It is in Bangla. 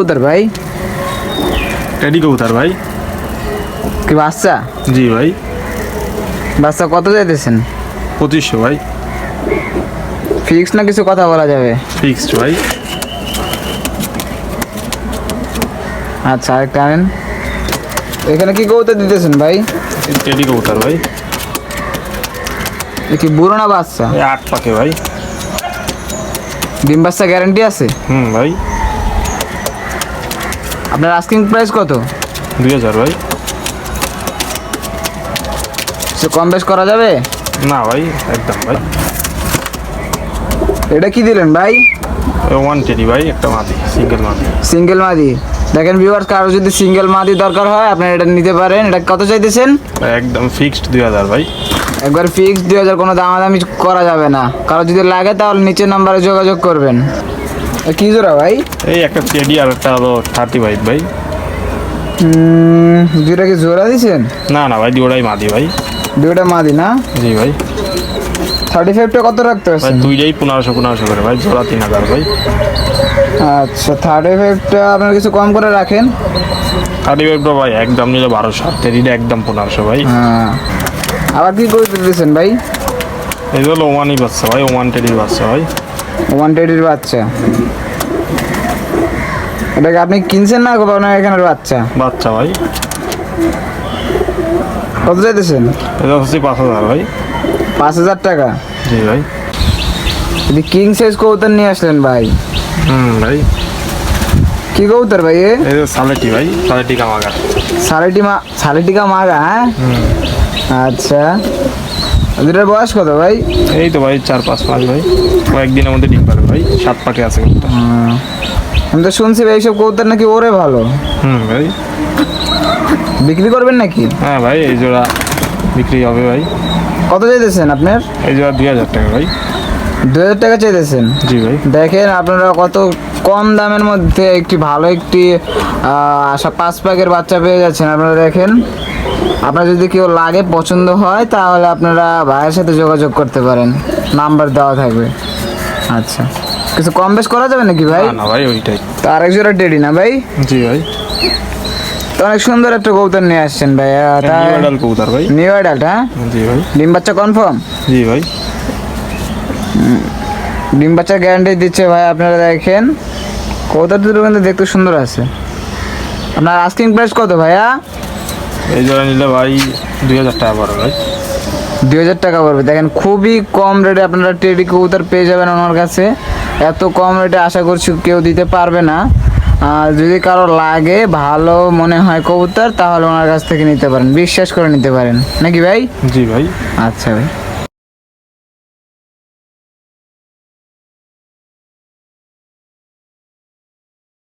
কবুতর ভাই? টেডি কবুতর ভাই। কি বাচ্চা? জি ভাই। বাচ্চা কত চাইতেছেন? 2500 ভাই। ফিক্স না কিছু কথা বলা যাবে? ফিক্সড ভাই। আচ্ছা, আরেকটা আনেন। এখানে কি কবুতর দিতেছেন ভাই? টেডি কবুতর ভাই। এ কি বুড়ো না বাচ্চা? 8 পাকে ভাই। ডিম বাচ্চা গ্যারান্টি আছে? ভাই। আপনার আস্কিং প্রাইস কত? 2000 ভাই। সে কম বেশ করা যাবে? না ভাই, একদম ভাই। এটা কি দিলেন ভাই? 1 টেডি ভাই, একটা মাদি, সিঙ্গেল মাদি। সিঙ্গেল মাদি। দেখেন ভিউয়ার্স, কারো যদি সিঙ্গেল মাদি দরকার হয় আপনারা এটা নিতে পারেন। এটা কত চাইতেছেন? একদম ফিক্সড 2000 ভাই। একবার ফিক্সড 2000, কোনো দামাদামি করা যাবে না। কারো যদি লাগে তাহলে নিচের নাম্বারে যোগাযোগ করবেন। কি জোড়া ভাই? এই একটা টেডি আর একটা হলো 35 ভাই। দুইটা কি জোড়া দিছেন? না না ভাই, দুটোই মাদি ভাই। দুইটা মাদি না? জি ভাই। 35টা কত রাখতে ভাই পারছেন? দুইটাই 1500 করে ভাই, জোড়া 3000 ভাই। আচ্ছা, 35টা আপনার কিছু কম করে রাখেন। 35 ভাই একদম নিলে 1200, টেডিটা একদম 1500 ভাই। হ্যাঁ, আবার কি করে দিতেছেন ভাই? এই হলো ওমানি বাচ্চা ভাই, ওমান টেডির বাচ্চা ভাই। ওয়ান টেডির বাচ্চা। এটাকে আপনি কিনছেন না আপনার এখানের বাচ্চা? বাচ্চা ভাই। কত চাইতেছেন? এটা হচ্ছে 5000 ভাই। 5000 টাকা? জি ভাই। যদি কিং সাইজ কবুতর নিয়ে আসলেন ভাই। ভাই। কি কবুতর ভাই? এই যে সালেটি ভাই, সালেটি কামাগা। সালেটিকা মাগা, হ্যাঁ? আচ্ছা, দুটার বয়স কত ভাই? এই তো ভাই 4-5 মাস ভাই, কয়েকদিনের মধ্যে ডিম পারবে ভাই। 7 পাকে আছে কবুতর। আমি তো শুনছি ভাই এইসব কবুতর নাকি ওরে ভালো। ভাই। বিক্রি করবেন নাকি? হ্যাঁ ভাই, এই জোড়া বিক্রি হবে ভাই। কত চাইতেছেন আপনার? এই জোড়া 2000 টাকা ভাই। 2000 টাকা চাইতেছেন? জি ভাই। দেখেন আপনারা কত কম দামের মধ্যে একটি ভালো একটি 5 পাকের বাচ্চা পেয়ে যাচ্ছেন। আপনারা দেখেন, আপনার যদি কেউ লাগে, পছন্দ হয়, তাহলে আপনারা ভাইয়ের সাথে যোগাযোগ করতে পারেন, নাম্বার দেওয়া থাকবে। আচ্ছা, কিছু কম বেশ করা যাবে নাকি ভাই? না ভাই, ওইটাই। তো আরেক জোড়া টেডি না ভাই? জি ভাই। তো অনেক সুন্দর একটা কবুতর নিয়ে আসছেন ভাই। নিউ অ্যাডাল্ট কবুতর ভাই। নিউ অ্যাডাল্ট, হ্যাঁ? জি ভাই। ডিম বাচ্চা কনফার্ম? জি ভাই। ডিম বাচ্চার গ্যারান্টি দিচ্ছে ভাই। আপনারা দেখেন কবুতর দুটো কিন্তু দেখতে সুন্দর আছে। আপনার আস্কিং প্রাইস কত ভাইয়া? এই জোড়া নিলে ভাই 2000 টাকা পড়বে ভাই। 2000 টাকা পড়বে। দেখেন খুবই কম রেটে আপনারা টেডি কবুতর পেয়ে যাবেন ওনার কাছে। এত কম রেটে আশা করছি কেউ দিতে পারবে না। যদি কারো লাগে, ভালো মনে হয় কবুতর, তাহলে ওনার কাছ থেকে নিতে পারেন, বিশ্বাস করে নিতে পারেন নাকি ভাই? জি ভাই। আচ্ছা ভাই।